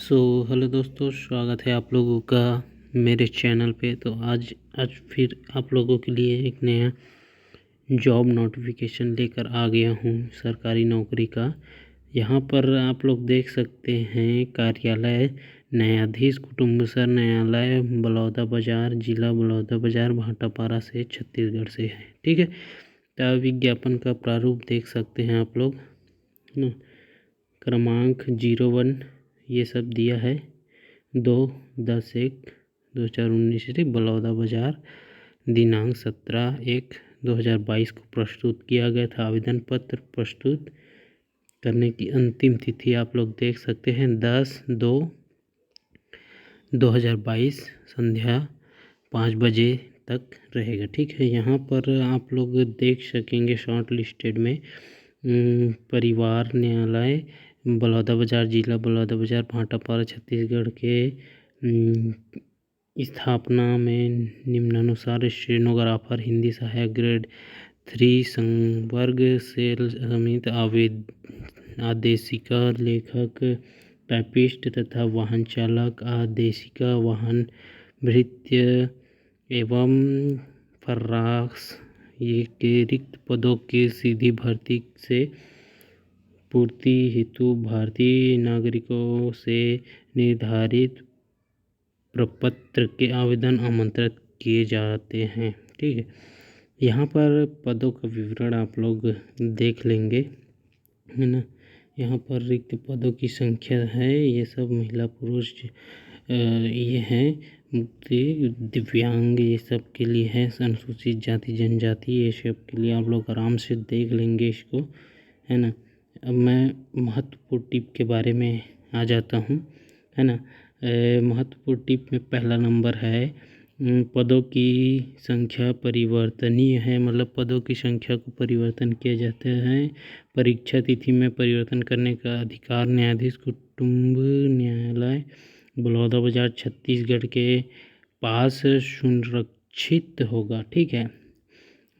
Hello दोस्तों, स्वागत है आप लोगों का मेरे चैनल पे। तो आज फिर आप लोगों के लिए एक नया जॉब नोटिफिकेशन लेकर आ गया हूँ सरकारी नौकरी का। यहाँ पर आप लोग देख सकते हैं कार्यालय न्यायाधीश कुटुम्बसर न्यायालय बलौदाबाजार, जिला बलौदाबाजार, भाटापारा से छत्तीसगढ़ से है। ठीक है, तो विज्ञापन का प्रारूप देख सकते हैं आप लोग। क्रमांक 01 ये सब दिया है। 2/10/1/2019 से बलौदाबाजार, दिनांक 17/1/2022 को प्रस्तुत किया गया था। आवेदन पत्र प्रस्तुत करने की अंतिम तिथि आप लोग देख सकते हैं 10/2/2022 संध्या 5 बजे तक रहेगा। ठीक है, यहाँ पर आप लोग देख सकेंगे शॉर्ट लिस्टेड में परिवार न्यायालय बलौदाबाजार, जिला बलौदाबाजार, भाटापारा, छत्तीसगढ़ के स्थापना में निम्नानुसार स्टेनोग्राफर, हिंदी सहायक ग्रेड 3 संवर्ग से समित आदेशिका, लेखक, टाइपिस्ट तथा वाहन चालक, आदेशिका, वाहन भृत्य एवं फर्राश ये के रिक्त पदों के सीधी भर्ती से पूर्ति हेतु भारतीय नागरिकों से निर्धारित प्रपत्र के आवेदन आमंत्रित किए जाते हैं। ठीक है, यहाँ पर पदों का विवरण आप लोग देख लेंगे, है ना। यहाँ पर रिक्त पदों की संख्या है, ये सब महिला पुरुष ये हैं, मुक्ति दिव्यांग ये सब के लिए है, अनुसूचित जाति जनजाति ये सब के लिए आप लोग आराम से देख लेंगे इसको, है ना। अब मैं महत्वपूर्ण टिप के बारे में आ जाता हूँ, है ना। महत्वपूर्ण टिप में पहला नंबर है पदों की संख्या परिवर्तनीय है, मतलब पदों की संख्या को परिवर्तन किया जाता है। परीक्षा तिथि में परिवर्तन करने का अधिकार न्यायाधीश कुटुम्ब न्यायालय बलौदाबाजार छत्तीसगढ़ के पास सुरक्षित होगा। ठीक है,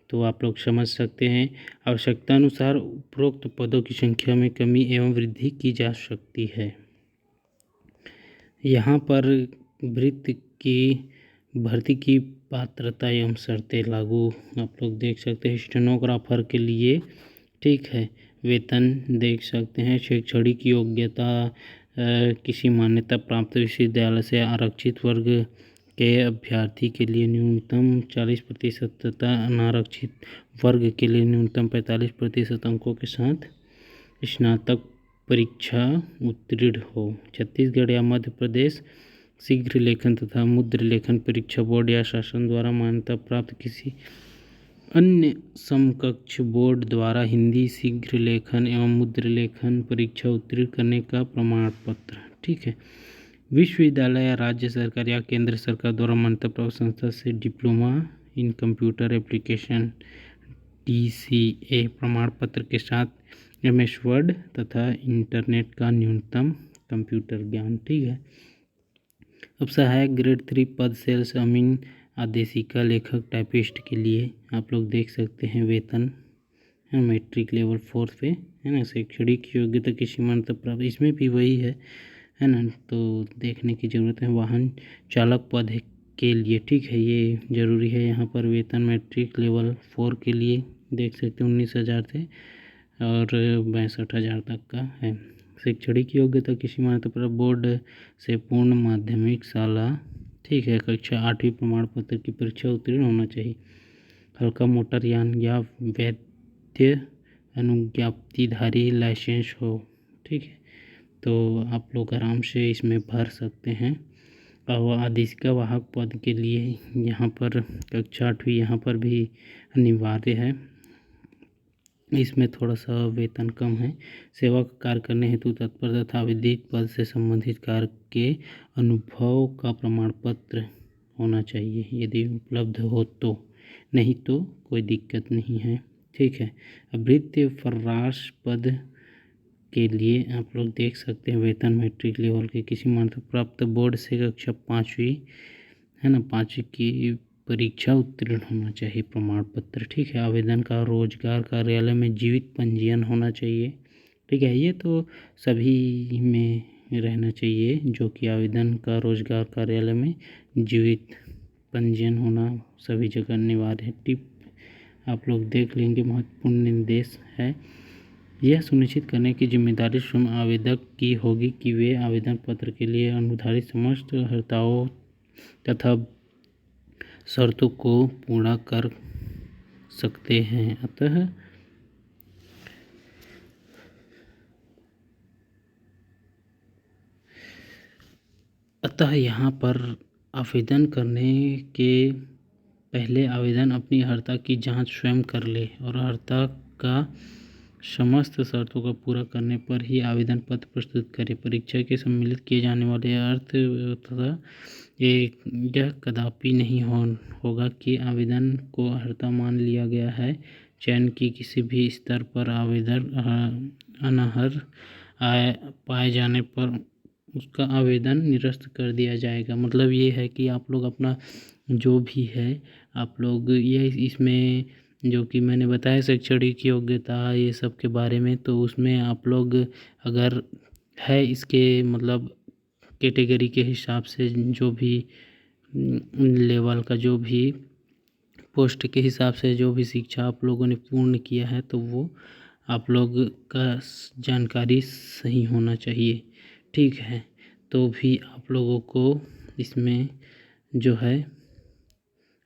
तो आप लोग समझ सकते हैं। आवश्यकता अनुसार उपरोक्त पदों की संख्या में कमी एवं वृद्धि की जा सकती है। यहाँ पर वृत्ति की भर्ती की पात्रता एवं शर्तें लागू आप लोग देख सकते हैं। स्टेनोग्राफर के लिए, ठीक है, वेतन देख सकते हैं। शैक्षणिक योग्यता किसी मान्यता प्राप्त विश्वविद्यालय से आरक्षित वर्ग के अभ्यर्थी के लिए न्यूनतम 40% तथा अनारक्षित वर्ग के लिए न्यूनतम 45% अंकों के साथ स्नातक परीक्षा उत्तीर्ण हो। छत्तीसगढ़ या मध्य प्रदेश शीघ्र लेखन तथा मुद्र लेखन परीक्षा बोर्ड या शासन द्वारा मान्यता प्राप्त किसी अन्य समकक्ष बोर्ड द्वारा हिंदी शीघ्र लेखन एवं मुद्र लेखन परीक्षा उत्तीर्ण करने का प्रमाण पत्र। ठीक है, विश्वविद्यालय या राज्य सरकार या केंद्र सरकार द्वारा मान्यता प्राप्त संस्था से diploma in computer application DCA प्रमाण पत्र के साथ MS वर्ड तथा इंटरनेट का न्यूनतम कंप्यूटर ज्ञान। ठीक है, अब सहायक ग्रेड 3 पद सेल्स अमीन, आदेशिका, लेखक, टाइपिस्ट के लिए आप लोग देख सकते हैं वेतन है मैट्रिक लेवल 4 पे, है ना। शैक्षणिक योग्यता किसी मान्यता प्राप्त, इसमें भी वही है ना, तो देखने की ज़रूरत है। वाहन चालक पद के लिए, ठीक है, ये ज़रूरी है। यहाँ पर वेतन मैट्रिक लेवल 4 के लिए देख सकते हैं 19,000 से और 62,000 तक का है। शैक्षणिक योग्यता किसी मान्यता प्राप्त बोर्ड से पूर्ण माध्यमिक शाला, ठीक है, कक्षा 8वीं प्रमाण पत्र की परीक्षा उत्तीर्ण होना चाहिए। हल्का मोटर यान या वैध अनुज्ञप्तिधारी लाइसेंस हो। ठीक है, तो आप लोग आराम से इसमें भर सकते हैं। और आदेशिका वाहक पद के लिए यहाँ पर कक्षा 8वीं यहाँ पर भी अनिवार्य है, इसमें थोड़ा सा वेतन कम है। सेवा का कार्य करने हेतु तत्पर तथा विदित पद से संबंधित कार्य के अनुभव का प्रमाण पत्र होना चाहिए, यदि उपलब्ध हो तो, नहीं तो कोई दिक्कत नहीं है। ठीक है, भृत्य फर्राश पद के लिए आप लोग देख सकते हैं वेतन मैट्रिक लेवल के किसी मान्यता प्राप्त बोर्ड से कक्षा 5वीं, है ना, 5वीं की परीक्षा उत्तीर्ण होना चाहिए प्रमाण पत्र। ठीक है, आवेदन का रोजगार कार्यालय में जीवित पंजीयन होना चाहिए। ठीक है, ये तो सभी में रहना चाहिए, जो कि आवेदन का रोजगार कार्यालय में जीवित पंजीयन होना सभी जगह अनिवार्य है। टिप आप लोग देख लेंगे, महत्वपूर्ण निर्देश है। यह सुनिश्चित करने की जिम्मेदारी स्वयं आवेदक की होगी कि वे आवेदन पत्र के लिए अनुधारित समस्त अर्हताओं तथा शर्तों को पूरा कर सकते हैं। अतः यहाँ पर आवेदन करने के पहले आवेदन अपनी अर्हता की जांच स्वयं कर ले और अर्हता का समस्त शर्तों का पूरा करने पर ही आवेदन पत्र प्रस्तुत करें। परीक्षा के सम्मिलित किए जाने वाले अर्थ तथा यह कदापि नहीं होगा कि आवेदन को अर्हता मान लिया गया है। चयन की किसी भी स्तर पर आवेदन अनर्ह पाए जाने पर उसका आवेदन निरस्त कर दिया जाएगा। मतलब ये है कि आप लोग अपना जो भी है आप लोग ये इसमें जो कि मैंने बताया शैक्षणिक योग्यता ये सब के बारे में, तो उसमें आप लोग अगर है इसके मतलब कैटेगरी के हिसाब से जो भी लेवल का जो भी पोस्ट के हिसाब से जो भी शिक्षा आप लोगों ने पूर्ण किया है तो वो आप लोग का जानकारी सही होना चाहिए। ठीक है, तो भी आप लोगों को इसमें जो है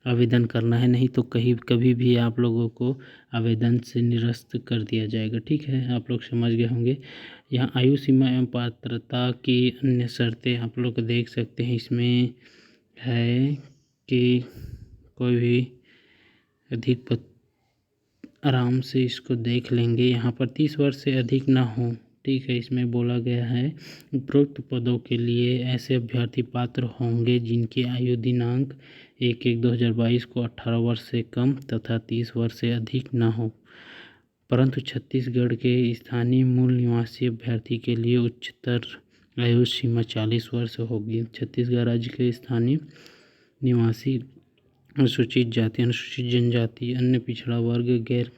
आवेदन करना है, नहीं तो कभी भी आप लोगों को आवेदन से निरस्त कर दिया जाएगा। ठीक है, आप लोग समझ गए होंगे। यहाँ आयु सीमा एवं पात्रता की अन्य शर्तें आप लोग देख सकते हैं। इसमें है कि कोई भी अधिक आराम से इसको देख लेंगे। यहाँ पर 30 वर्ष से अधिक ना हो। ठीक है, इसमें बोला गया है उपरोक्त पदों के लिए ऐसे अभ्यर्थी पात्र होंगे जिनकी आयु दिनांक 1/1/2022 को 18 वर्ष से कम तथा 30 वर्ष से अधिक ना हो, परंतु छत्तीसगढ़ के स्थानीय मूल निवासी अभ्यर्थी के लिए उच्चतर आयु सीमा 40 वर्ष होगी। छत्तीसगढ़ राज्य के स्थानीय निवासी अनुसूचित जाति, अनुसूचित जनजाति, अन्य पिछड़ा वर्ग, गैर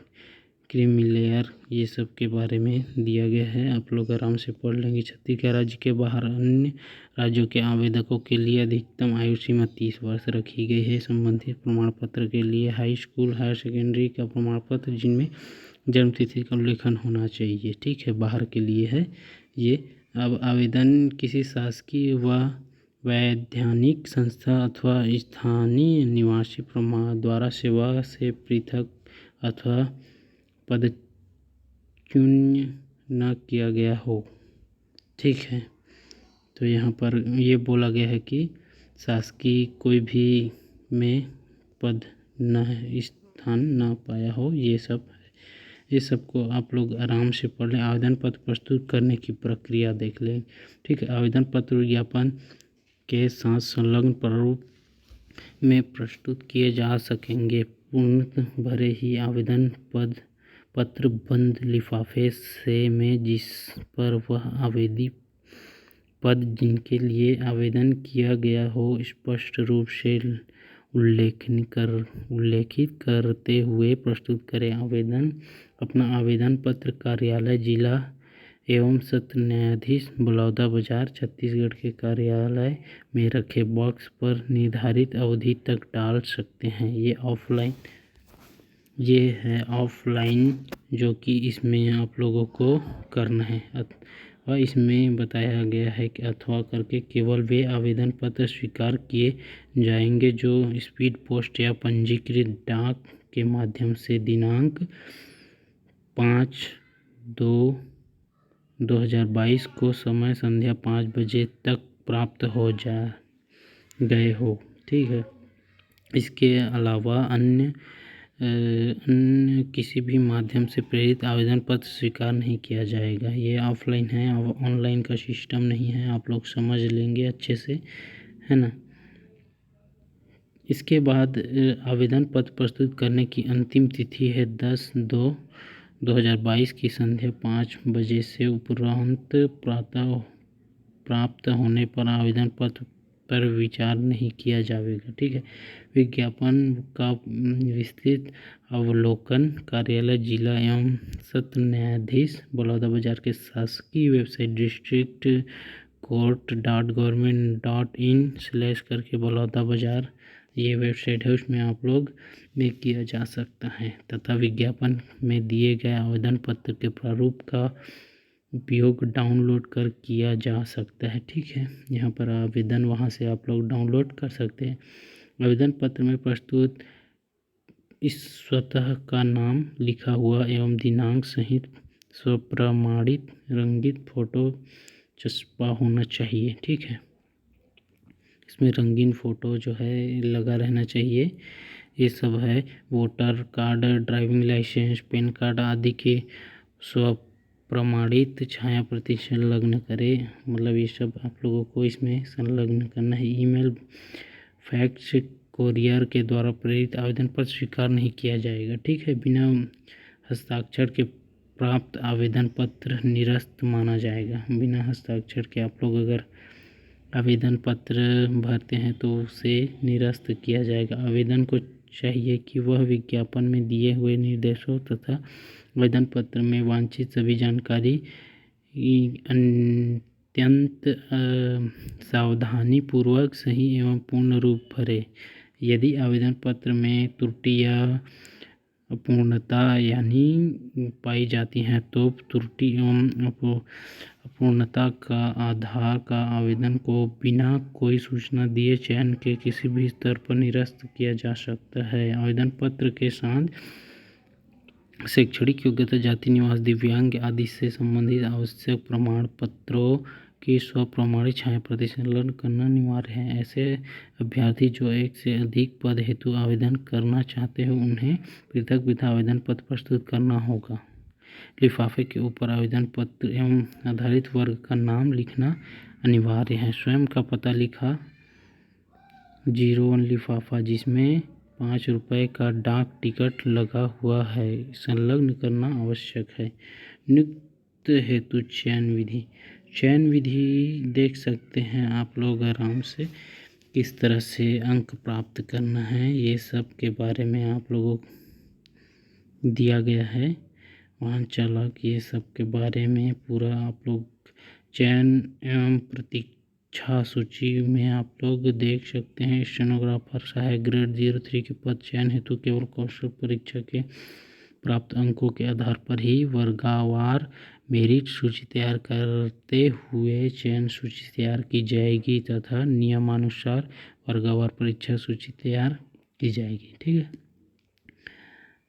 क्रीमी लेयर ये सब के बारे में दिया गया है। आप लोग आराम से पढ़ लेंगे। छत्तीसगढ़ राज्य के बाहर अन्य राज्यों के आवेदकों के लिए अधिकतम आयु सीमा 30 वर्ष रखी गई है। संबंधित प्रमाण पत्र के लिए हाई स्कूल हायर सेकेंडरी का प्रमाण पत्र जिनमें जन्म तिथि का उल्लेखन होना चाहिए। ठीक है, बाहर के लिए है ये। अब आवेदन किसी शासकीय व वैधानिक संस्था अथवा स्थानीय निवासी प्रमाण द्वारा सेवा से पृथक अथवा पदच्युत न किया गया हो। ठीक है, तो यहाँ पर ये बोला गया है कि शासकीय कोई भी में पद न स्थान न पाया हो, ये सब को आप लोग आराम से पढ़ लें। आवेदन पत्र प्रस्तुत करने की प्रक्रिया देख लें। ठीक है, आवेदन पत्र विज्ञापन के साथ संलग्न प्रारूप में प्रस्तुत किए जा सकेंगे। पूर्ण भरे ही आवेदन पत्र बंद लिफाफे से में जिस पर वह आवेदी पद जिनके लिए आवेदन किया गया हो स्पष्ट रूप से उल्लेखित करते हुए प्रस्तुत करें। अपना आवेदन पत्र कार्यालय जिला एवं सत्र न्यायाधीश बलौदाबाजार छत्तीसगढ़ के कार्यालय में रखे बॉक्स पर निर्धारित अवधि तक डाल सकते हैं। ये है ऑफलाइन जो कि इसमें आप लोगों को करना है। और इसमें बताया गया है कि अथवा करके केवल वे आवेदन पत्र स्वीकार किए जाएंगे जो स्पीड पोस्ट या पंजीकृत डाक के माध्यम से दिनांक 5/2/2022 को समय संध्या 5 बजे तक प्राप्त हो गए हो। ठीक है, इसके अलावा अन्य किसी भी माध्यम से प्रेरित आवेदन पत्र स्वीकार नहीं किया जाएगा। ये ऑफलाइन है, ऑनलाइन का सिस्टम नहीं है। आप लोग समझ लेंगे अच्छे से, है ना। इसके बाद आवेदन पत्र प्रस्तुत करने की अंतिम तिथि है 10/2/2022 की संध्या 5 बजे से उपरांत प्रातः प्राप्त होने पर आवेदन पत्र पर विचार नहीं किया जाएगा। ठीक है, विज्ञापन का विस्तृत अवलोकन कार्यालय जिला एवं सत्र न्यायाधीश बलौदाबाजार के शासकीय वेबसाइट डिस्ट्रिक्ट court.government.in/ करके बलौदाबाजार ये वेबसाइट है, उसमें आप लोग में किया जा सकता है तथा विज्ञापन में दिए गए आवेदन पत्र के प्रारूप का उपयोग डाउनलोड कर किया जा सकता है। ठीक है, यहाँ पर आवेदन वहाँ से आप लोग डाउनलोड कर सकते हैं। आवेदन पत्र में प्रस्तुत इस स्वतः का नाम लिखा हुआ एवं दिनांक सहित स्वप्रमाणित रंगीत फोटो छपा होना चाहिए। ठीक है, इसमें रंगीन फ़ोटो जो है लगा रहना चाहिए। ये सब है voter card, driving licence, PAN card आदि के स्वप्रमाणित छाया प्रति संलग्न करें। मतलब ये सब आप लोगों को इसमें संलग्न करना है। ईमेल, फैक्स, कोरियर के द्वारा प्रेरित आवेदन पत्र स्वीकार नहीं किया जाएगा। ठीक है, बिना हस्ताक्षर के प्राप्त आवेदन पत्र निरस्त माना जाएगा। बिना हस्ताक्षर के आप लोग अगर आवेदन पत्र भरते हैं तो उसे निरस्त किया जाएगा। आवेदन को चाहिए कि वह विज्ञापन में दिए हुए निर्देशों तथा आवेदन पत्र में वांछित सभी जानकारी अत्यंत सावधानी पूर्वक सही एवं पूर्ण रूप भरे। यदि आवेदन पत्र में त्रुटि या अपूर्णता यानी पाई जाती हैं तो त्रुटि एवं अपूर्णता का आधार का आवेदन को बिना कोई सूचना दिए चयन के किसी भी स्तर पर निरस्त किया जा सकता है। आवेदन पत्र के साथ शैक्षणिक योग्यता, जाति, निवास, दिव्यांग आदि से संबंधित आवश्यक प्रमाण पत्रों की स्वप्रमाणित छाया प्रति संलग्न करना अनिवार्य है। ऐसे अभ्यर्थी जो एक से अधिक पद हेतु आवेदन करना चाहते हैं उन्हें पृथक पृथक आवेदन पत्र प्रस्तुत करना होगा। लिफाफे के ऊपर आवेदन पत्र एवं आधारित वर्ग का नाम लिखना अनिवार्य है। स्वयं का पता लिखा 01 लिफाफा जिसमें 5 रुपये का डाक टिकट लगा हुआ है संलग्न करना आवश्यक है। नियुक्त हेतु चयन विधि देख सकते हैं आप लोग आराम से, किस तरह से अंक प्राप्त करना है ये सब के बारे में आप लोगों को दिया गया है। वाहन चालक ये सब के बारे में पूरा आप लोग चयन एवं प्रतीक्षा सूची में आप लोग देख सकते हैं। स्टेनोग्राफर सहायक ग्रेड 03 के पद चयन हेतु केवल कौशल परीक्षा के प्राप्त अंकों के आधार पर ही वर्गवार मेरिट सूची तैयार करते हुए चयन सूची तैयार की जाएगी तथा नियमानुसार वर्गवार परीक्षा सूची तैयार की जाएगी। ठीक है,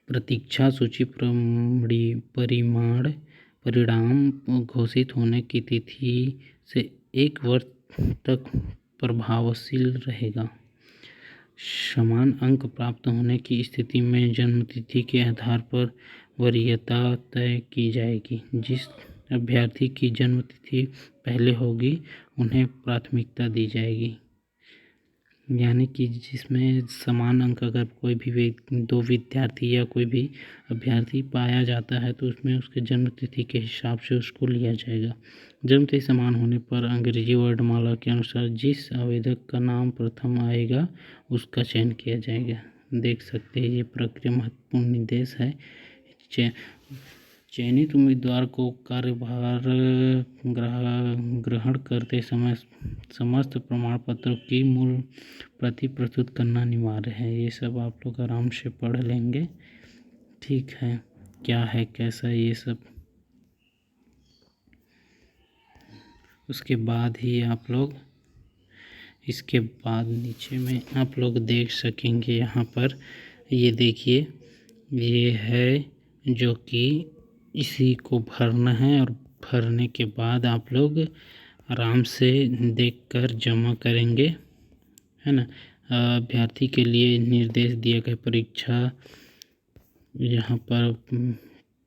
प्रतीक्षा सूची परिणाम घोषित होने की तिथि से 1 वर्ष तक प्रभावशील रहेगा। समान अंक प्राप्त होने की स्थिति में जन्मतिथि के आधार पर वरीयता तय की जाएगी। जिस अभ्यर्थी की जन्मतिथि पहले होगी उन्हें प्राथमिकता दी जाएगी। यानी कि जिसमें समान अंक अगर कोई भी 2 विद्यार्थी या कोई भी अभ्यर्थी पाया जाता है तो उसमें उसके जन्मतिथि के हिसाब से उसको लिया जाएगा। जन्मतिथि समान होने पर अंग्रेजी वर्णमाला के अनुसार जिस आवेदक का नाम प्रथम आएगा उसका चयन किया जाएगा। देख सकते हैं ये प्रक्रिया महत्वपूर्ण निर्देश है। चयनित उम्मीदवार को कार्यभार ग्रहण करते समय समस्त प्रमाण पत्रों की मूल प्रति प्रस्तुत करना अनिवार्य है। ये सब आप लोग आराम से पढ़ लेंगे। ठीक है, क्या है कैसा ये सब उसके बाद ही आप लोग इसके बाद नीचे में आप लोग देख सकेंगे। यहाँ पर ये देखिए, ये है जो कि इसी को भरना है और भरने के बाद आप लोग आराम से देखकर जमा करेंगे, है ना। अभ्यर्थी के लिए निर्देश दिए गए परीक्षा, यहाँ पर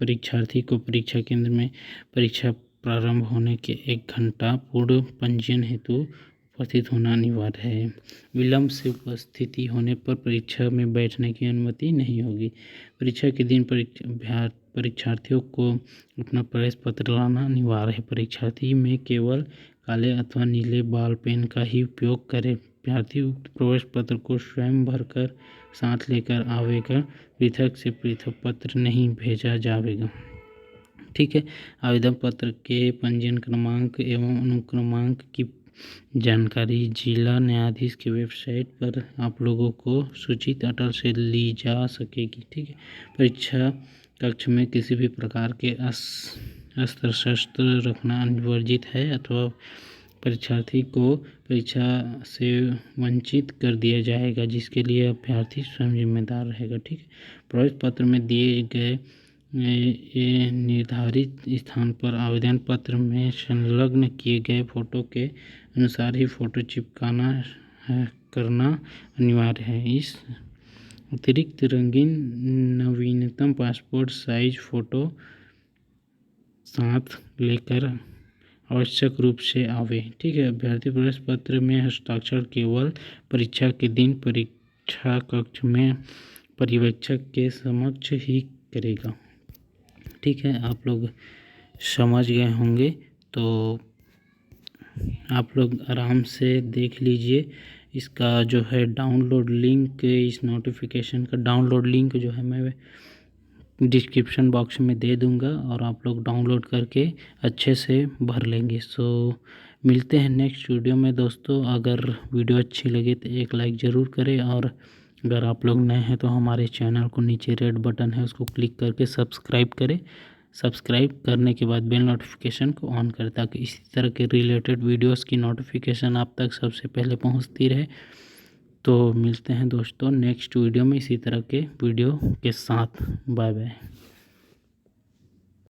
परीक्षार्थी को परीक्षा केंद्र में परीक्षा प्रारंभ होने के 1 घंटा पूर्व पंजीयन हेतु उपस्थित होना अनिवार्य है। विलंब से उपस्थिति होने पर परीक्षा में बैठने की अनुमति नहीं होगी। परीक्षा के दिन परीक्षार्थियों को अपना प्रवेश पत्र लाना अनिवार्य है। परीक्षार्थी में केवल काले अथवा नीले बॉल पेन का ही उपयोग करें। अभ्यर्थी उक्त प्रवेश पत्र को स्वयं भरकर साथ लेकर आवेगा। पृथक से पृथक पत्र नहीं भेजा जाएगा। ठीक है। आवेदन पत्र के पंजीयन क्रमांक एवं अनुक्रमांक की जानकारी जिला न्यायाधीश की वेबसाइट पर आप लोगों को सूचित अटल से ली जा सकेगी। ठीक है। परीक्षा कक्ष में किसी भी प्रकार के अस्त्र शस्त्र रखना वर्जित है अथवा परीक्षार्थी को परीक्षा से वंचित कर दिया जाएगा, जिसके लिए अभ्यर्थी स्वयं जिम्मेदार रहेगा। ठीक है। प्रवेश पत्र में दिए गए निर्धारित स्थान पर आवेदन पत्र में संलग्न किए गए फोटो के अनुसार ही फोटो चिपकाना करना अनिवार्य है। इस अतिरिक्त रंगीन नवीनतम पासपोर्ट साइज फोटो साथ लेकर आवश्यक रूप से आवे। ठीक है। अभ्यर्थी प्रवेश पत्र में हस्ताक्षर केवल परीक्षा के दिन परीक्षा कक्ष में पर्यवेक्षक के समक्ष ही करेगा। ठीक है। आप लोग समझ गए होंगे, तो आप लोग आराम से देख लीजिए। इसका जो है डाउनलोड लिंक, इस नोटिफिकेशन का डाउनलोड लिंक जो है मैं डिस्क्रिप्शन बॉक्स में दे दूंगा और आप लोग डाउनलोड करके अच्छे से भर लेंगे। सो मिलते हैं नेक्स्ट वीडियो में दोस्तों। अगर वीडियो अच्छी लगे तो एक लाइक ज़रूर करें, और अगर आप लोग नए हैं तो हमारे चैनल को नीचे रेड बटन है उसको क्लिक करके सब्सक्राइब करें। सब्सक्राइब करने के बाद बेल नोटिफिकेशन को ऑन करें ताकि इसी तरह के रिलेटेड वीडियोस की नोटिफिकेशन आप तक सबसे पहले पहुंचती रहे। तो मिलते हैं दोस्तों नेक्स्ट वीडियो में इसी तरह के वीडियो के साथ। Bye bye.